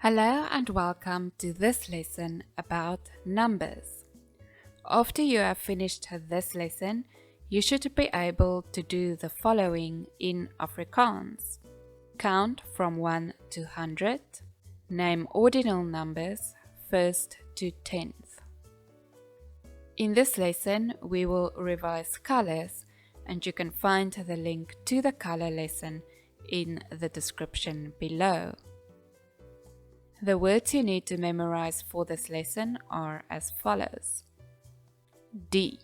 Hello and welcome to this lesson about numbers. After you have finished this lesson, you should be able to do the following in Afrikaans. Count from 1 to 100. Name ordinal numbers 1st to 10th. In this lesson, we will revise colors, and you can find the link to the color lesson in the description below. The words you need to memorize for this lesson are as follows. D,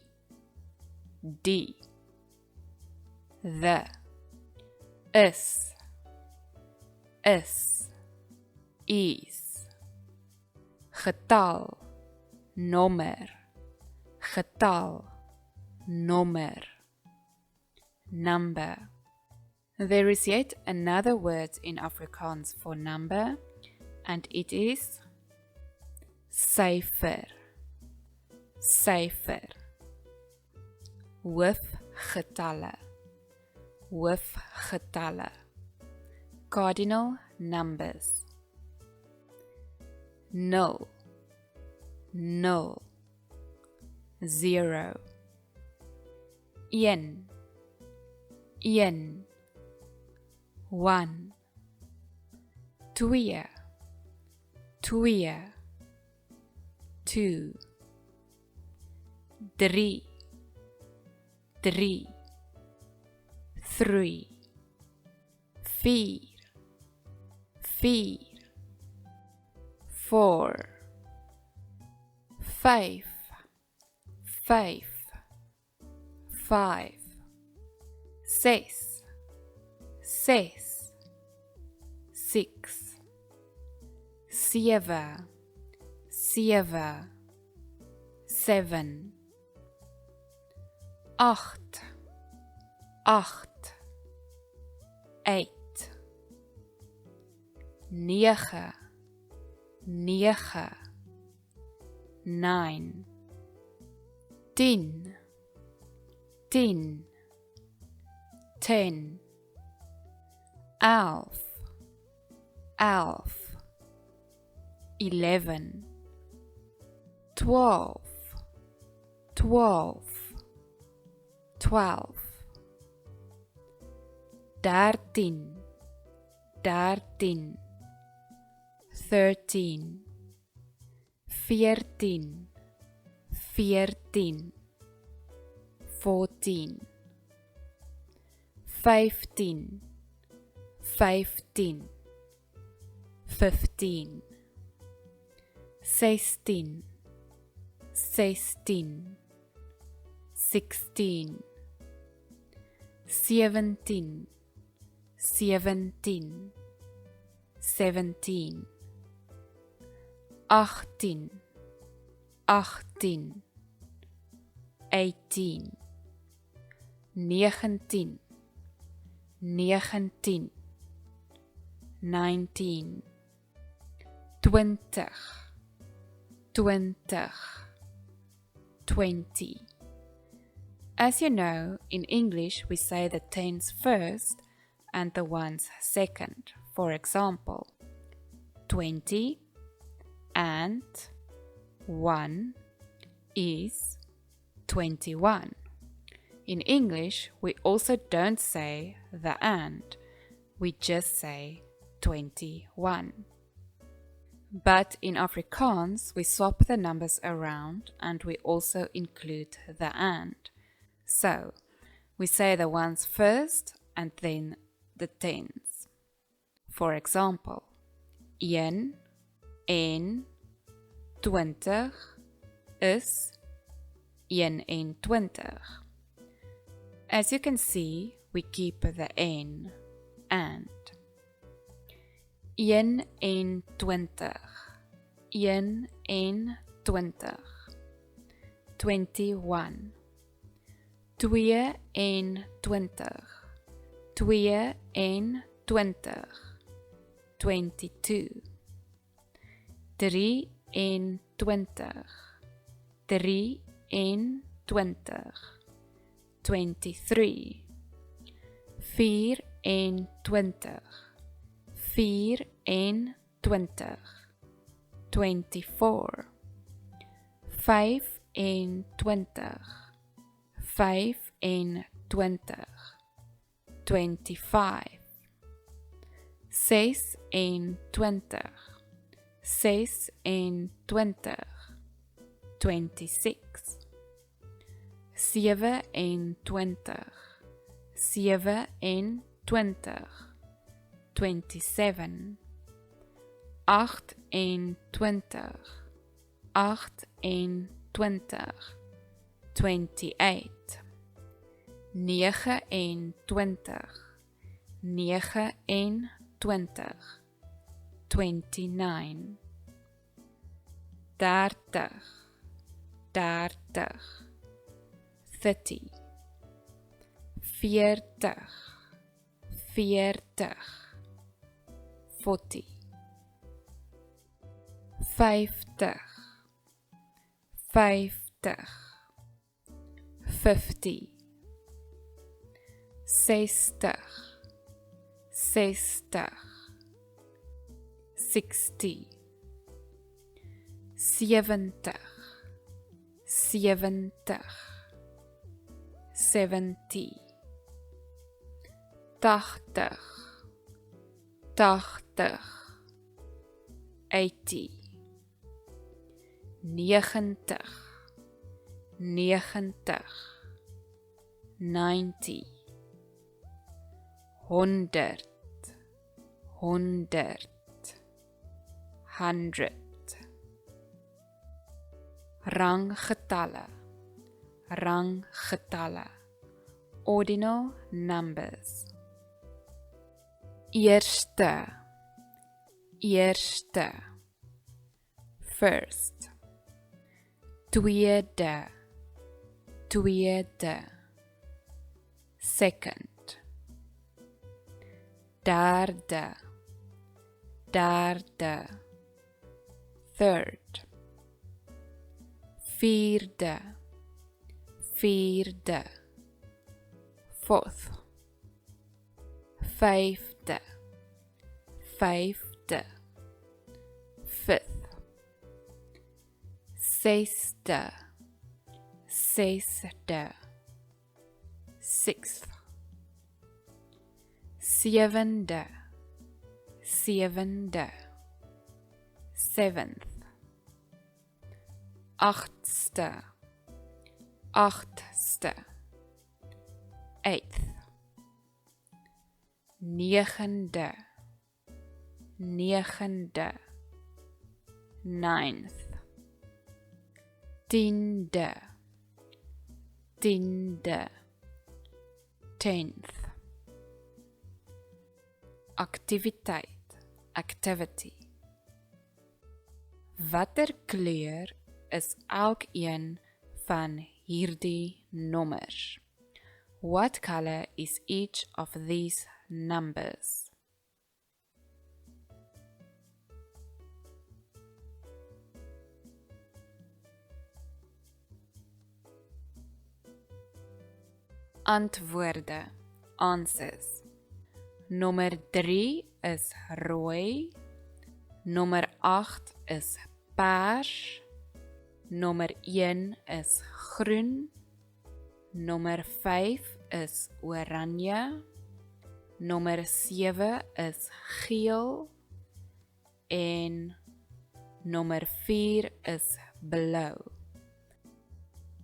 the, is, getal, nommer, number. There is yet another word in Afrikaans for number, and it is syfer. Hoofgetalle. Cardinal numbers. 0, 0, 0, 1, 1, 1, 2, 2, 2, 3, 3, 3, 4, 4, 4, 5, 5, 5, 6, 6, 6, 7, 7, 7, 8, 8, 8, 9, 9, 9, 10, 10, 10, 11, 11, 11, 12, 12, 12, 13, 13, 13, 14, 14, 14, 15, 15, 15, 16, 16, 16, 17, 17, 17, 18, 18, 18, 19, 19, 19, 20, 20, 20. As you know, in English we say the tens first and the ones second. For example, 20 and 1 is 21. In English, we also don't say the and, we just say 21. But in Afrikaans, we swap the numbers around and we also include the and. So, we say the ones first and then the tens. For example, 1 en 20 is 21. As you can see, we keep the en and. 1 en 20, 1 en 20, 21. 2 en 20, 2 en 20, 22. 3 en 20, 3 en 20, 23. 4 en 20, 4 en 24 25 25 25 26 26 26 27 27 27 28 28 28 29 29 29 30 30 30 40 40 40 50 50 50 60 60 60 70 70 70 80 80 80 90 90 90 100 100 100 Ranggetalle Ranggetalle Ordinal numbers Eerste Eerste First Tweede Tweede Second Derde Derde Third Vierde Vierde Fourth Vijfde Vijfde Fifth Zesde Zesde Sixth Zevende Zevende Seventh Achtste Achtste Eighth Negende Negende Ninth Tiende Tiende Tenth Activiteit Activity Watter kleur is elkeen van hierdie nommers? What color is each of these numbers? Antwoorde, answers. Nommer 3 is rooi, nommer 8 is pers, nommer 1 is groen, nommer 5 is oranje, nommer 7 is geel en nommer 4 is blou.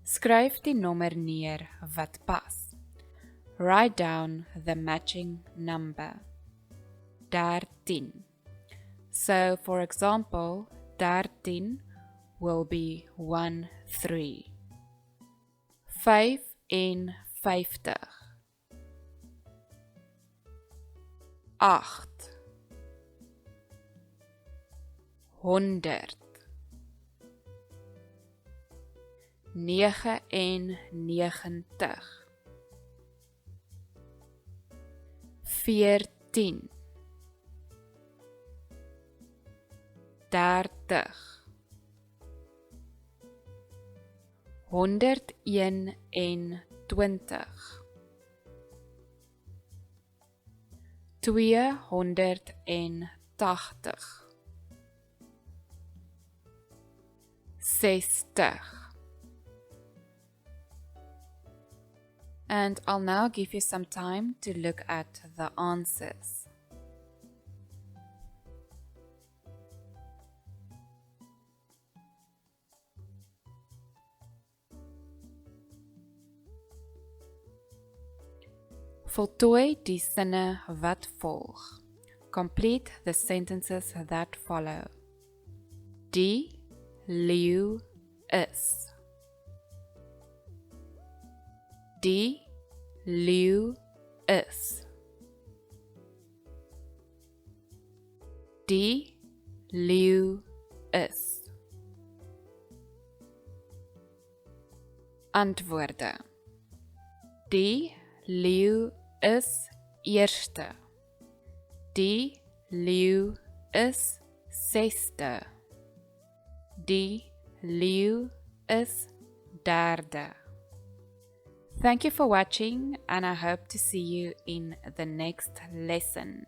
Skryf die nommer neer wat pas. Write down the matching number. 13. So, for example, 13 will be 1, 3. 55. 8. 100. 99. 14. 30. 121. 280. 60. And I'll now give you some time to look at the answers. Voltooi die sinne wat volg. Complete the sentences that follow. Die leeu is. Die leeu is. Die leeu is. Antwoorde. Die leeu is eerste. Die leeu is sesde. Die leeu is derde. Thank you for watching, and I hope to see you in the next lesson.